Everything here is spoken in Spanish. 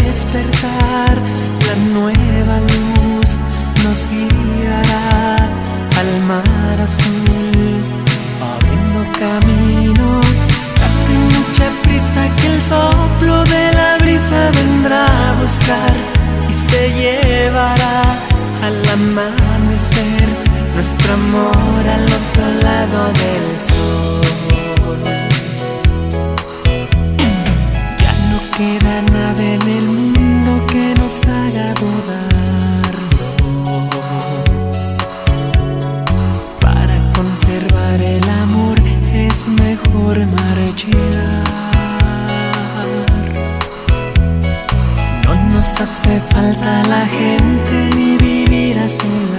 despertar, la nueva luz nos guiará al mar azul, abriendo camino. Date mucha prisa que el soplo de la brisa vendrá a buscar y se llevará al amanecer nuestro amor al otro lado del sol. Ya no queda nada en el mundo que nos haga dudarlo. Para conservar el amor es mejor marchar. No nos hace falta la gente ni vivir a su lado.